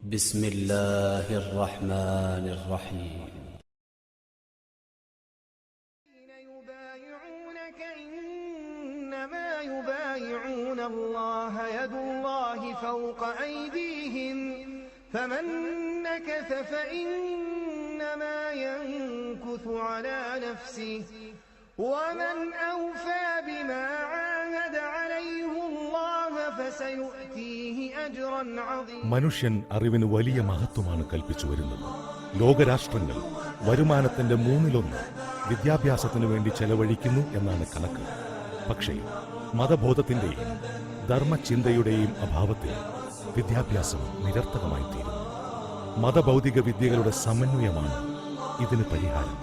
بسم الله الرحمن الرحيم. يبايعونك إنما يبايعون الله يد الله فوق أيديهم فمن نكث فإنما ينكث على نفسه ومن أوفى بما عاهد عليه الله فسيؤتيه أجرا عظيما. മനുഷ്യൻ അറിവിന് വലിയ മഹത്വമാണ് കൽപ്പിച്ചു വരുന്നത്. ലോകരാഷ്ട്രങ്ങൾ വരുമാനത്തിന്റെ 1/3 വിദ്യാഭ്യാസത്തിനു വേണ്ടി ചെലവഴിക്കുന്നു എന്നാണ് കണക്ക്. പക്ഷേ മതബോധത്തിന്റെയും ധർമ്മചിന്തയുടെയും അഭാവത്തിൽ വിദ്യാഭ്യാസം നിരർത്ഥകമായി തീരുന്നു. മതഭൗതിക വിദ്യകളുടെ സമന്വയമാണ് ഇതിന് പരിഹാരം.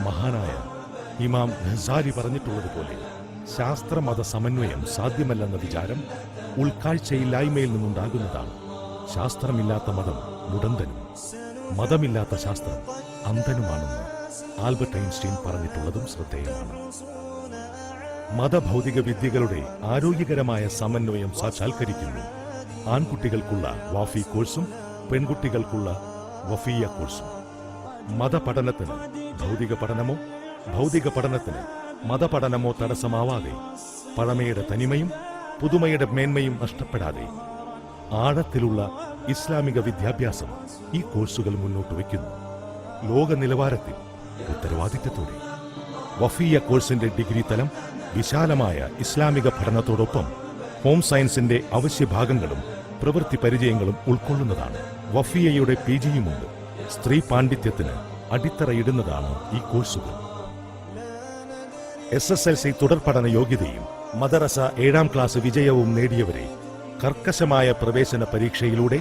മഹാനായ ഇമാം ഗസാലി പറഞ്ഞിട്ടുള്ളതുപോലെ ശാസ്ത്രമത സമന്വയം സാധ്യമല്ലെന്ന വിചാരം ഉൾക്കാഴ്ചയില്ലായ്മയിൽ നിന്നുണ്ടാകുന്നതാണ്. ശാസ്ത്രമില്ലാത്ത മതം മുടന്തനും മതമില്ലാത്ത ശാസ്ത്രം അന്ധനുമാണെന്ന് ആൽബർട്ട് ഐൻസ്റ്റീൻ പറഞ്ഞിട്ടുള്ളതും ശ്രദ്ധേയമാണ്. മതഭൗതിക വിദ്യകളുടെ ആരോഗ്യകരമായ സമന്വയം സാക്ഷാത്കരിക്കുന്നു ആൺകുട്ടികൾക്കുള്ള വാഫി കോഴ്സും പെൺകുട്ടികൾക്കുള്ള വഫിയ കോഴ്സും. മതപഠനത്തിന് ഭൗതിക പഠനമോ ഭൗതിക പഠനത്തിന് മതപഠനമോ തടസ്സമാവാതെ പഴമയുടെ തനിമയും പുതുമയുടെ മേന്മയും നഷ്ടപ്പെടാതെ ആഴത്തിലുള്ള ഇസ്ലാമിക വിദ്യാഭ്യാസം ഈ കോഴ്സുകൾ മുന്നോട്ട് വയ്ക്കുന്നു. ലോക നിലവാരത്തിൽ ഉത്തരവാദിത്തത്തോടെ വഫിയ കോഴ്സിന്റെ ഡിഗ്രി തലം വിശാലമായ ഇസ്ലാമിക പഠനത്തോടൊപ്പം ഹോം സയൻസിന്റെ അവശ്യഭാഗങ്ങളും പ്രവൃത്തി പരിചയങ്ങളും ഉൾക്കൊള്ളുന്നതാണ്. വഫിയയുടെ PGയുമുണ്ട്. സ്ത്രീ പാണ്ഡിത്യത്തിന് അടിത്തറയിടുന്നതാണ് ഈ കോഴ്സുകൾ. SSLC തുടർ പഠന യോഗ്യതയും മദ്രസ 7ാം ക്ലാസ് വിജയവും നേടിയവരെ കർക്കശമായ പ്രവേശന പരീക്ഷയിലൂടെ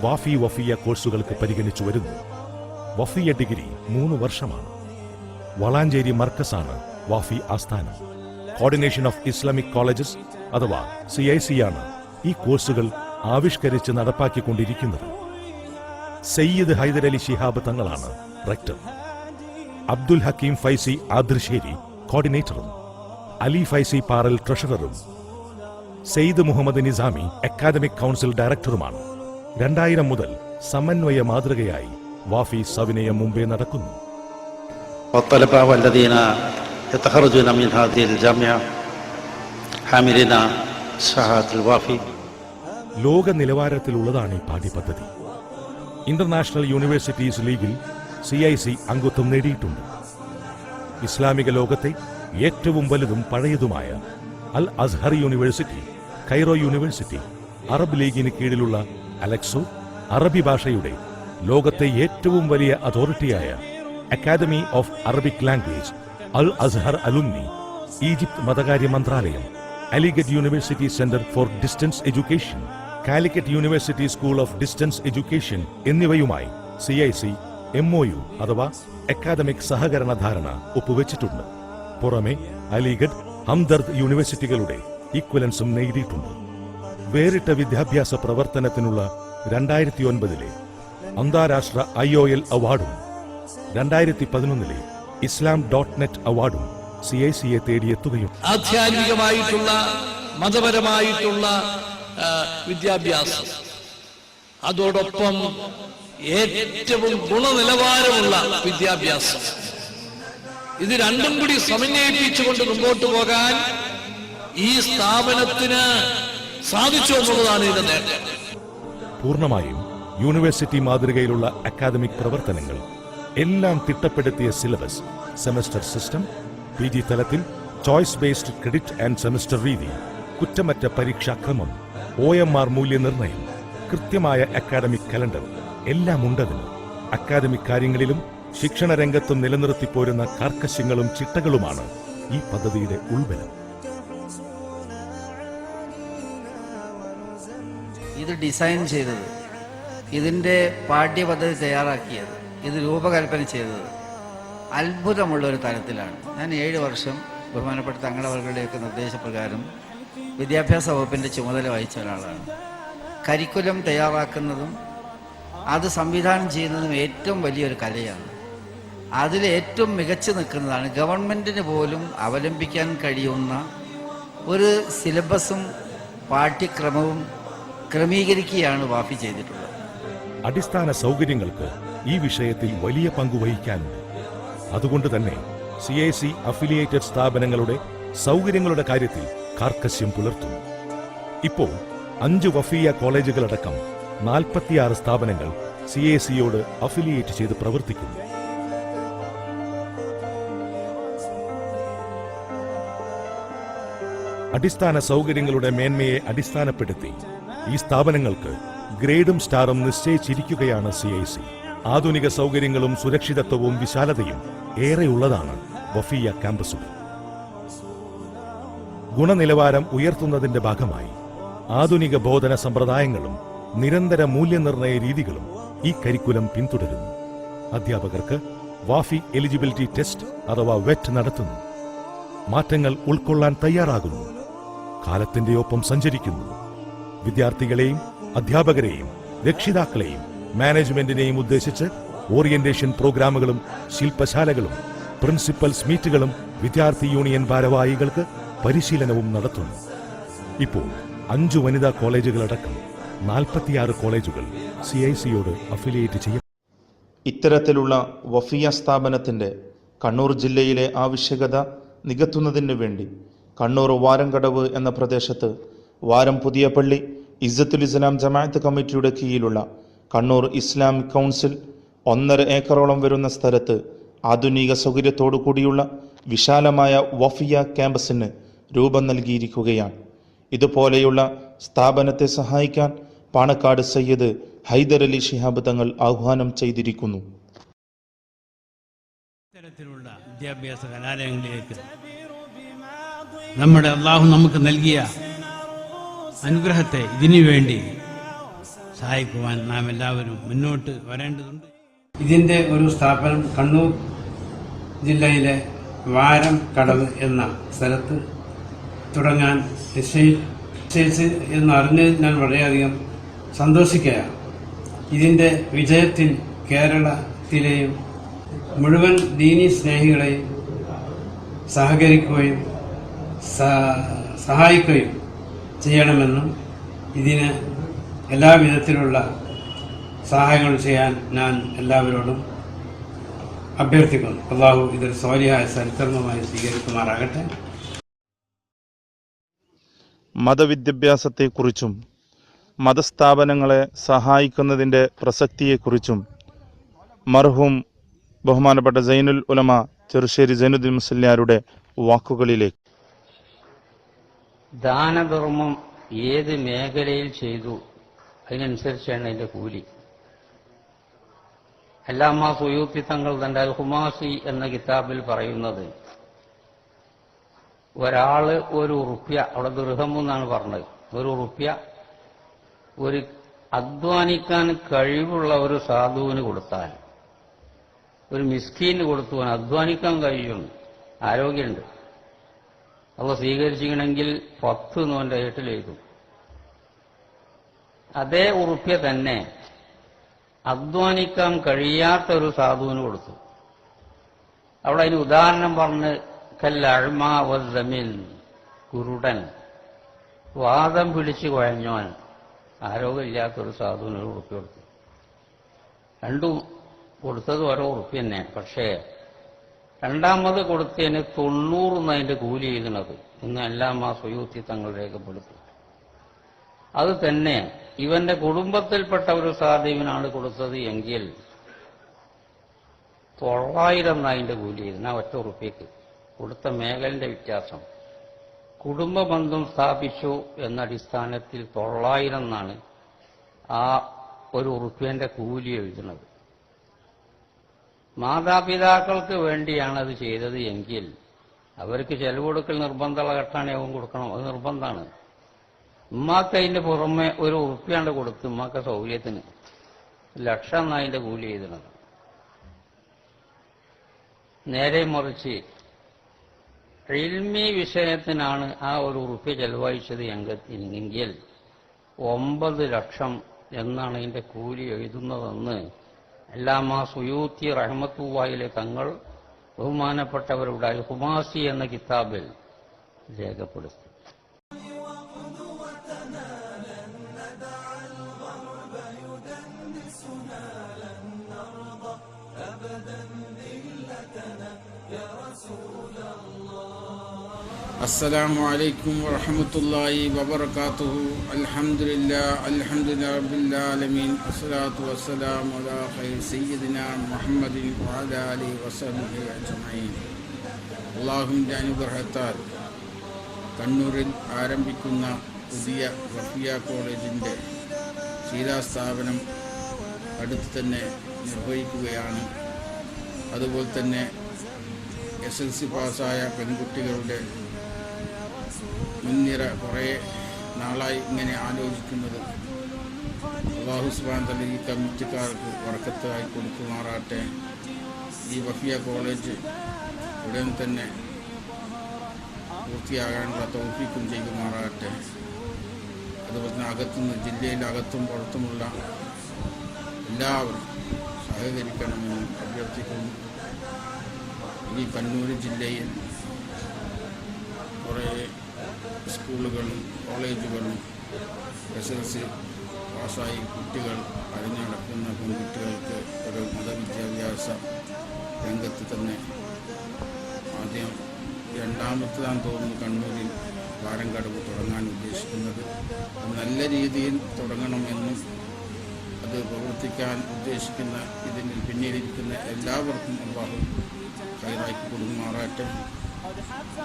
വഫിയ കോഴ്സുകൾക്ക് പരിഗണിച്ചു വരുന്നു. വഫിയ ഡിഗ്രി 3 വർഷമാണ്. വളാഞ്ചേരി മർക്കസാണ് വാഫി ആസ്ഥാനം. കോർഡിനേഷൻ ഓഫ് ഇസ്ലാമിക് കോളേജസ് അഥവാ CIC ആണ് ഈ കോഴ്സുകൾ ആവിഷ്കരിച്ച് നടപ്പാക്കിക്കൊണ്ടിരിക്കുന്നത്. സയ്യിദ് ഹൈദരലി ശിഹാബ് തങ്ങളാണ് റെക്ടർ. അബ്ദുൽ ഹക്കീം ഫൈസി ആദ്രശ്ശേരി കോർഡിനേറ്ററും അലി ഫൈസി പാറൽ ട്രഷററും സെയ്ദ് മുഹമ്മദ് നിസാമി അക്കാദമിക് കൗൺസിൽ ഡയറക്ടറുമാണ്. 2000 മുതൽ സമന്വയ മാതൃകയായി വാഫി സവിനയം മുമ്പേ നടക്കുന്നു. ലോക നിലവാരത്തിലുള്ളതാണ് ഈ പാഠ്യപദ്ധതി. ഇന്റർനാഷണൽ യൂണിവേഴ്സിറ്റീസ് ലീഗിൽ CIC അംഗത്വം നേടിയിട്ടുണ്ട്. ഇസ്ലാമിക ലോകത്തെ ഏറ്റവും വലുതും പഴയതുമായ Al Azhar university, Cairo university, Arab ലീഗിന് കീഴിലുള്ള അലക്സോ, അറബി ഭാഷയുടെ ലോകത്തെ ഏറ്റവും വലിയ അതോറിറ്റിയായ academy of Arabic language, Al Azhar alumni, Egypt മതകാര്യ മന്ത്രാലയം, Aligarh university centre for distance education, Calicut university school of distance education എന്നിവയുമായി CIC MOU അഥവാ അക്കാദമിക് സഹകരണ ധാരണ ഒപ്പുവെച്ചിട്ടുണ്ട്. പുറമെ അലിഗഡ്, ഹംദർദ് യൂണിവേഴ്സിറ്റികളുടെ ഈക്വലൻസും നേടിയിട്ടുണ്ട്. വേറിട്ട വിദ്യാഭ്യാസ പ്രവർത്തനത്തിനുള്ള 2009 അന്താരാഷ്ട്ര IOL അവാർഡും 2011 islam.net അവാർഡും CICയെ തേടിയെത്തുകയും ആധ്യാത്മികമായിട്ടുള്ള മതപരമായിട്ടുള്ള വിദ്യാഭ്യാസം, അതോടൊപ്പം ഏറ്റവും ഗുണനിലവാരമുള്ള വിദ്യാഭ്യാസം, ഇത് രണ്ടും കൂടി സമന്വയിപ്പിച്ചുകൊണ്ട് മുമ്പോട്ട് പോകാൻ ഈ സ്ഥാപനത്തിന് സാധിച്ചു എന്നുള്ളതാണ് ഇതിന്റെ നേട്ടം. പൂർണ്ണമായും യൂണിവേഴ്സിറ്റി മാതൃകയിലുള്ള അക്കാദമിക് പ്രവർത്തനങ്ങൾ, എല്ലാം തിട്ടപ്പെടുത്തിയ സിലബസ്, സെമസ്റ്റർ സിസ്റ്റം, PG തലത്തിൽ choice based credit and semester രീതി, കുറ്റമറ്റ പരീക്ഷാക്രമം, OMR മൂല്യനിർണ്ണയം, കൃത്യമായ അക്കാദമിക് കലണ്ടർ എല്ലാം ഉണ്ടതിന്. അക്കാദമിക് കാര്യങ്ങളിലും ശിക്ഷണ രംഗത്തും നിലനിർത്തിപ്പോരുന്ന കാർക്കശ്യങ്ങളും ചിട്ടകളുമാണ് ഈ പദ്ധതിയുടെ ഉൾബലം. ഇത് ഡിസൈൻ ചെയ്തത്, ഇതിൻ്റെ പാഠ്യപദ്ധതി തയ്യാറാക്കിയത്, ഇത് രൂപകൽപ്പന ചെയ്തത് അത്ഭുതമുള്ളൊരു തലത്തിലാണ്. ഞാൻ 7 വർഷം ബഹുമാനപ്പെട്ട തങ്ങളവர்களுടെയൊക്കെ നിർദ്ദേശപ്രകാരം വിദ്യാഭ്യാസ വകുപ്പിൻ്റെ ചുമതല വഹിച്ച ഒരാളാണ്. കരിക്കുലം തയ്യാറാക്കുന്നതും അത് സംവിധാനം ചെയ്യുന്നതും ഏറ്റവും വലിയൊരു കലയാണ്. അതിൽ ഏറ്റവും മികച്ചു നിൽക്കുന്നതാണ് ഗവൺമെൻറ്റിന് പോലും അവലംബിക്കാൻ കഴിയുന്ന ഒരു സിലബസും പാഠ്യക്രമവും ക്രമീകരിക്കുകയാണ് വാഫി ചെയ്തിട്ടുള്ളത്. അടിസ്ഥാന സൗകര്യങ്ങൾക്ക് ഈ വിഷയത്തിൽ വലിയ പങ്കുവഹിക്കാനുണ്ട്. അതുകൊണ്ട് തന്നെ CIC അഫിലിയേറ്റഡ് സ്ഥാപനങ്ങളുടെ സൗകര്യങ്ങളുടെ കാര്യത്തിൽ കാർക്കശ്യം പുലർത്തുന്നു. ഇപ്പോൾ 5 വഫിയ കോളേജുകളടക്കം 46 സ്ഥാപനങ്ങൾ CICയോട് അഫിലിയേറ്റ് ചെയ്ത് പ്രവർത്തിക്കുന്നു. അടിസ്ഥാന സൗകര്യങ്ങളുടെ മേന്മയെ അടിസ്ഥാനപ്പെടുത്തി ഈ സ്ഥാപനങ്ങൾക്ക് ഗ്രേഡും സ്റ്റാറും നിശ്ചയിച്ചിരിക്കുകയാണ് CIC. ആധുനിക സൗകര്യങ്ങളും സുരക്ഷിതത്വവും വിശാലതയും ഏറെയുള്ളതാണ് വഫിയ ക്യാമ്പസുകൾ. ഗുണനിലവാരം ഉയർത്തുന്നതിന്റെ ഭാഗമായി ആധുനിക ബോധന സമ്പ്രദായങ്ങളും നിരന്തര മൂല്യനിർണയ രീതികളും ഈ കരിക്കുലം പിന്തുടരുന്നു. അധ്യാപകർക്ക് വാഫി എലിജിബിലിറ്റി ടെസ്റ്റ് അഥവാ വെറ്റ് നടത്തുന്നു. മാറ്റങ്ങൾ ഉൾക്കൊള്ളാൻ തയ്യാറാകുന്നു. കാലത്തിന്റെ ഒപ്പം സഞ്ചരിക്കുന്നു. വിദ്യാർത്ഥികളെയും അധ്യാപകരെയും രക്ഷിതാക്കളെയും മാനേജ്മെന്റിനെയും ഉദ്ദേശിച്ച് ഓറിയന്റേഷൻ പ്രോഗ്രാമുകളും ശില്പശാലകളും പ്രിൻസിപ്പൽസ് മീറ്റുകളും വിദ്യാർത്ഥി യൂണിയൻ ഭാരവാഹികൾക്ക് പരിശീലനവും നടത്തുന്നു. ഇപ്പോൾ 5 വനിതാ കോളേജുകളടക്കം 46 കോളേജുകൾ CICയോട് അഫിലിയേറ്റ് ചെയ്യും. ഇത്തരത്തിലുള്ള വഫിയ സ്ഥാപനത്തിന്റെ കണ്ണൂർ ജില്ലയിലെ ആവശ്യകത നികത്തുന്നതിനു വേണ്ടി കണ്ണൂർ വാരംകടവ് എന്ന പ്രദേശത്ത് വാരം പുതിയ പള്ളി ഇസ്സത്തുൽ ഇസ്ലാം ജമാഅത്ത് കമ്മിറ്റിയുടെ കീഴിലുള്ള കണ്ണൂർ ഇസ്ലാമിക് കൗൺസിൽ 1.5 ഏക്കറോളം വരുന്ന സ്ഥലത്ത് ആധുനിക സൗകര്യത്തോടു കൂടിയുള്ള വിശാലമായ വഫിയ ക്യാമ്പസിന് രൂപം നൽകിയിരിക്കുകയാണ്. ഇതുപോലെയുള്ള സ്ഥാപനത്തെ സഹായിക്കാൻ പാണക്കാട് സയ്യിദ് ഹൈദർ അലി ശിഹാബ് തങ്ങൾ ആഹ്വാനം ചെയ്തിരിക്കുന്നു. ഇത്തരത്തിലുള്ള വിദ്യാഭ്യാസ കലാലയങ്ങളിലേക്ക് നമ്മുടെ അള്ളാഹു നമുക്ക് നൽകിയ അനുഗ്രഹത്തെ ഇതിനു വേണ്ടി സഹായിക്കുവാൻ നാം എല്ലാവരും മുന്നോട്ട് വരേണ്ടതുണ്ട്. ഇതിൻ്റെ ഒരു സ്ഥാപനം കണ്ണൂർ ജില്ലയിലെ വാരം കടവ് എന്ന സ്ഥലത്ത് തുടങ്ങാൻ നിശ്ചയിച്ച് എന്നറിഞ്ഞ് ഞാൻ വളരെയധികം സന്തോഷിക്കുകയാണ്. ഇതിൻ്റെ വിജയത്തിൽ കേരളത്തിലെയും മുഴുവൻ ദീനി സ്നേഹികളെയും സഹകരിക്കുകയും സഹായിക്കുകയും ചെയ്യണമെന്നും ഇതിന് എല്ലാവിധത്തിലുള്ള സഹായങ്ങൾ ചെയ്യാൻ ഞാൻ എല്ലാവരോടും അഭ്യർത്ഥിക്കുന്നു. അള്ളാഹു ഇതൊരു സ്വാലിഹായ സൽക്കർമ്മമായി സ്വീകരിക്കുമാറാകട്ടെ. മതവിദ്യാഭ്യാസത്തെക്കുറിച്ചും മതസ്ഥാപനങ്ങളെ സഹായിക്കുന്നതിൻ്റെ പ്രസക്തിയെക്കുറിച്ചും മർഹൂം ബഹുമാനപ്പെട്ട സൈനുൽ ഉലമ ചെറുശ്ശേരി സൈനുദ്ദീൻ മുസ്ലിയാരുടെ വാക്കുകളിലേക്ക്. ദാനധർമ്മം ഏത് മേഖലയിൽ ചെയ്തു അതിനനുസരിച്ചാണ് അതിന്റെ കൂലി. അല്ലാമ സുയൂത്തി തങ്ങൾ തന്റെ അൽ ഹുമാസി എന്ന കിതാബിൽ പറയുന്നത്, ഒരാള് ഒരു റുപ്യ, അവിടെ ദൃഹം എന്നാണ് പറഞ്ഞത്, ഒരു റുപ്യ ഒരു അധ്വാനിക്കാൻ കഴിവുള്ള ഒരു സാധുവിന് കൊടുത്താൽ, ഒരു മിസ്കീന് കൊടുത്തു, അധ്വാനിക്കാൻ കഴിയും, ആരോഗ്യമുണ്ട്, അവ സ്വീകരിച്ചിരിക്കണമെങ്കിൽ 10 നോന്റെ ഏട്ടിലേക്കും. അതേ ഉറുപ്പ്യ തന്നെ അധ്വാനിക്കാൻ കഴിയാത്ത ഒരു സാധുവിന് കൊടുത്തു. അവിടെ അതിന് ഉദാഹരണം പറഞ്ഞ് കല്ലഅ്മ വസ്സമിൻ, കുരുടൻ, വാദം പിടിച്ച് കുഴഞ്ഞോൻ, ആരോഗ്യമില്ലാത്തൊരു സാധുവിന് ഒരു ഉറുപ്പ്യ കൊടുത്തു. രണ്ടും കൊടുത്തത് ഓരോ ഉറുപ്പ്യ തന്നെ. പക്ഷേ രണ്ടാമത് കൊടുത്തതിന് 90 അതിന്റെ കൂലി എഴുതുന്നത് ഇന്ന് എല്ലാം ആ സുയൂത്തി തങ്ങൾ രേഖപ്പെടുത്തി. അത് തന്നെ ഇവന്റെ കുടുംബത്തിൽപ്പെട്ട ഒരു സാധുവിനാണ് കൊടുത്തത് എങ്കിൽ 900 അതിന്റെ കൂലി എഴുതുന്ന ഒറ്റ ഉറുപ്പ്യക്ക്. കൊടുത്ത മേഖലന്റെ വ്യത്യാസം. കുടുംബ ബന്ധം സ്ഥാപിച്ചു എന്ന അടിസ്ഥാനത്തിൽ 900 ആ ഒരു ഉറുപ്പ്യന്റെ കൂലി എഴുതുന്നത്. മാതാപിതാക്കൾക്ക് വേണ്ടിയാണ് അത് ചെയ്തത് എങ്കിൽ അവർക്ക് ചെലവ് കൊടുക്കൽ നിർബന്ധമുള്ള ഘട്ടമാണെങ്കിൽ കൊടുക്കണം, അത് നിർബന്ധമാണ്. ഉമ്മാക്ക് അതിന്റെ പുറമെ ഒരു ഉറുപ്പ്യാണ്ട് കൊടുത്ത് ഉമ്മാക്ക സൗകര്യത്തിന് 1,00,000 അതിന്റെ കൂലി എഴുതുന്നത്. നേരെ മറിച്ച് ഇൽമി വിഷയത്തിനാണ് ആ ഒരു ഉറുപ്പ്യ ചെലവഴിച്ചത് എങ്കിൽ 9 ലക്ഷം എന്നാണ് അതിന്റെ കൂലി എഴുതുന്നതെന്ന് അല്ലാമ സുയൂത്തി റഹ്മത്തുള്ളാഹിലെ തങ്ങൾ ബഹുമാനപ്പെട്ടവരുടെ അൽ ഹുമാസി എന്ന കിതാബിൽ രേഖപ്പെടുത്തി. അസ്സലാമു അലൈക്കും വറഹ്മത്തുള്ളാഹി വബറകാതുഹു. അൽഹംദുലില്ലാഹി റബ്ബിൽ ആലമീൻ. അസ്സലാത്തു വസ്സലാമു അലാ ഖൈരി സയ്യിദിനാ മുഹമ്മദിൻ വഅലാ ആലിഹി വസഹ്ബിഹി അജ്മഈൻ. അല്ലാഹുവിൻ്റെ അനുഗ്രഹത്താൽ കണ്ണൂരിൽ ആരംഭിക്കുന്ന പുതിയ വഫിയ കോളേജിൻ്റെ ശീലാസ്ഥാപനം അടുത്ത് തന്നെ നിർവഹിക്കുകയാണ്. അതുപോലെ തന്നെ SLC പാസ്സായ പെൺകുട്ടികളുടെ മുൻനിര കുറേ നാളായി ഇങ്ങനെ ആലോചിക്കുന്നത്. അല്ലാഹു സുബ്ഹാനഹു വ തആല ഈ കമ്മിറ്റിക്കാർക്ക് ബർക്കത്തായി കൊടുക്കുമാറാട്ടെ. ഈ വഫിയ കോളേജ് ഉടൻ തന്നെ പൂർത്തിയാകാനുള്ള തൗഫീഖും ചെയ്യുമാറാട്ടെ. അതുപോലെ തന്നെ അകത്തുനിന്ന് ജില്ലയിലെ അകത്തും പുറത്തുമുള്ള എല്ലാവരും സഹകരിക്കണമെന്നും അഭ്യർത്ഥിക്കുന്നു. ഈ കണ്ണൂർ ജില്ലയിൽ കുറേ സ്കൂളുകളും കോളേജുകളും SLC പാസ്സായി കുട്ടികൾ അഴിഞ്ഞു നടക്കുന്ന പെൺകുട്ടികൾക്ക് ഒരു മതവിദ്യാഭ്യാസ രംഗത്ത് തന്നെ ആദ്യം രണ്ടാമത്തേതാണെന്ന് തോന്നുന്നു കണ്ണൂരിൽ വാരംകടവ് തുടങ്ങാൻ ഉദ്ദേശിക്കുന്നത്. നല്ല രീതിയിൽ തുടങ്ങണമെന്നും അത് പ്രവർത്തിക്കാൻ ഉദ്ദേശിക്കുന്ന ഇതിന് പിന്നിലിരിക്കുന്ന എല്ലാവർക്കും അല്ലാഹു ഖൈറാക്കി കൊടുക്കുമാറാട്ടെ.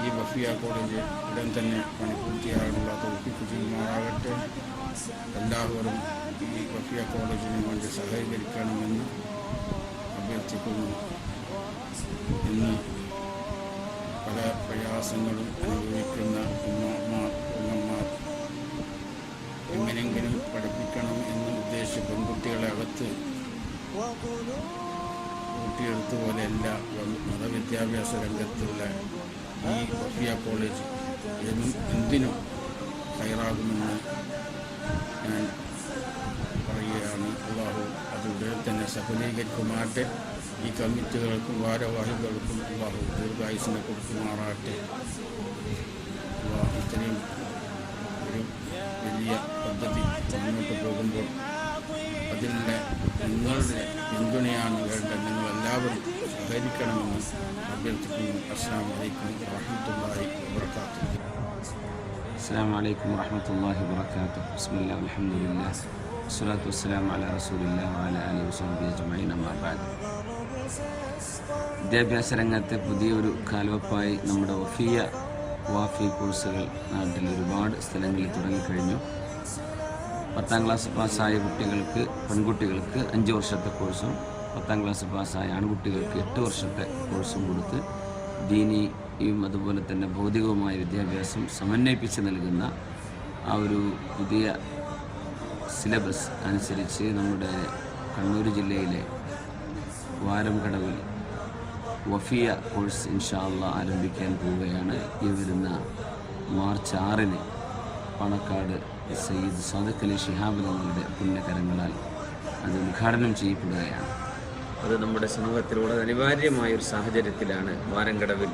ഈ വഫിയ കോളേജ് ഉടൻ തന്നെ പണി പൂർത്തിയാകാനുള്ള തൗഫീഖ് ചെയ്യുമാറാകട്ടെ. എല്ലാവരും ഈ വഫിയ കോളേജിന് വേണ്ടി സഹകരിക്കണമെന്ന് അഭ്യർത്ഥിക്കുന്നു. ഇന്ന് പല പ്രയാസങ്ങളും അനുഭവിക്കുന്ന ഉമ്മമാർ എങ്ങനെയെങ്കിലും പഠിപ്പിക്കണം എന്ന് ഉദ്ദേശിച്ച് പെൺകുട്ടികളെ അകത്ത് കൂട്ടിയെടുത്ത പോലെയല്ല മതവിദ്യാഭ്യാസ രംഗത്തുള്ള ഈ വഫിയ കോളേജ് എന്തിനും ഖൈറാകുമെന്ന് ഞാൻ പറയുകയാണ്. അല്ലാഹു അതിലൂടെ തന്നെ സഫലീകരിക്കുമാറാട്ടെ. ഈ കമ്മിറ്റികൾക്കും ഭാരവാഹികൾക്കും അല്ലാഹു ദീർഘായുസ്സിനെ കൊടുക്കുമാറാട്ടെ. ഇത്രയും ഒരു വലിയ പദ്ധതി മുന്നോട്ട് പോകുമ്പോൾ അതിലുള്ള നിങ്ങളുടെ പിന്തുണയാണ് വേണ്ടത്. നിങ്ങളെല്ലാവരും സഹകരിക്കണമെന്ന് അഭ്യർത്ഥിക്കുന്നു. അസ്സലാമു അലൈക്കും വറഹ്മത്തുള്ളാഹി വബറകാതുഹു. അസ്സലാമു അലൈക്കും വറഹ്മത്തുള്ളാഹി വബറകാതുഹു. ബിസ്മില്ലാഹി വൽഹംദുലില്ലാഹി വസ്സലാത്തു വസ്സലാമു അലാ റസൂലില്ലാഹി വഅലാ ആലിഹി വസഹ്ബിഹി അജ്മഈൻ. അമ്മാ ബഅദ്. വിദ്യാഭ്യാസ രംഗത്തെ പുതിയൊരു കാൽവെപ്പായി നമ്മുടെ വാഫി കോഴ്സുകൾ നാട്ടിൽ ഒരുപാട് സ്ഥലങ്ങളിൽ തുടങ്ങിക്കഴിഞ്ഞു. 10ാം ക്ലാസ് പാസ്സായ പെൺകുട്ടികൾക്ക് 5 വർഷത്തെ കോഴ്സും 10ാം ക്ലാസ് പാസ്സായ ആൺകുട്ടികൾക്ക് 8 വർഷത്തെ കോഴ്സും കൊടുത്ത് ദീനിയും അതുപോലെ തന്നെ ഭൗതികവുമായ വിദ്യാഭ്യാസം സമന്വയിപ്പിച്ച് നൽകുന്ന ആ ഒരു പുതിയ സിലബസ് അനുസരിച്ച് നമ്മുടെ കണ്ണൂർ ജില്ലയിലെ വാരംകടവിൽ വഫിയ കോഴ്സ് ഇൻഷാ അല്ലാഹ് ആരംഭിക്കാൻ പോവുകയാണ്. ഈ വരുന്ന മാർച്ച് 6-ന് പാണക്കാട് സയ്യിദ് സാദിഖ് അലി ശിഹാബ് തങ്ങളുടെ പുണ്യകരങ്ങളാൽ അത് ഉദ്ഘാടനം ചെയ്യപ്പെടുകയാണ്. അത് നമ്മുടെ സമൂഹത്തിലൂടെ അനിവാര്യമായൊരു സാഹചര്യത്തിലാണ് വാരംകടവിൽ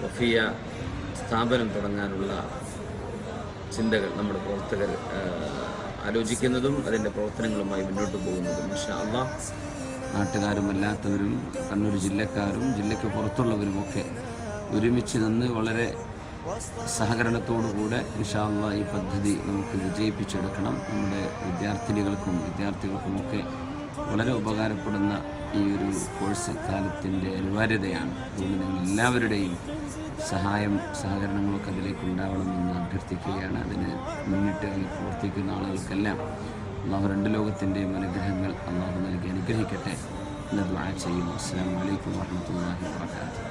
വഫിയ സ്ഥാപനം തുടങ്ങാനുള്ള ചിന്തകൾ നമ്മുടെ പ്രവർത്തകർ ആലോചിക്കുന്നതും അതിൻ്റെ പ്രവർത്തനങ്ങളുമായി മുന്നോട്ട് പോകുന്നതും. ഇൻഷാ അല്ലാഹ് നാട്ടുകാരും അല്ലാത്തവരും കണ്ണൂർ ജില്ലക്കാരും ജില്ലയ്ക്ക് പുറത്തുള്ളവരുമൊക്കെ ഒരുമിച്ച് നിന്ന് വളരെ സഹകരണത്തോടുകൂടെ ഇൻഷാ അല്ലാഹ് ഈ പദ്ധതി നമുക്ക് വിജയിപ്പിച്ചെടുക്കണം. നമ്മുടെ വിദ്യാർത്ഥികൾക്കുമൊക്കെ വളരെ ഉപകാരപ്പെടുന്ന ഈ ഒരു കോഴ്സ് കാലത്തിൻ്റെ അനിവാര്യതയാണ്. അതുകൊണ്ട് നിങ്ങൾ എല്ലാവരുടെയും സഹകരണങ്ങളൊക്കെ അതിലേക്ക് ഉണ്ടാവണമെന്ന് അഭ്യർത്ഥിക്കുകയാണ്. അതിന് മുന്നിട്ട് പ്രവർത്തിക്കുന്ന ആളുകൾക്കെല്ലാം അല്ലാഹു 2 ലോകത്തിൻ്റെയും അനുഗ്രഹങ്ങൾ അല്ലാഹു നൽകി അനുഗ്രഹിക്കട്ടെ എന്ന് ദുആ ചെയ്യുന്നു. അസ്സലാമു അലൈക്കും വറഹ്മത്തുള്ളാഹി വബറകാതുഹു.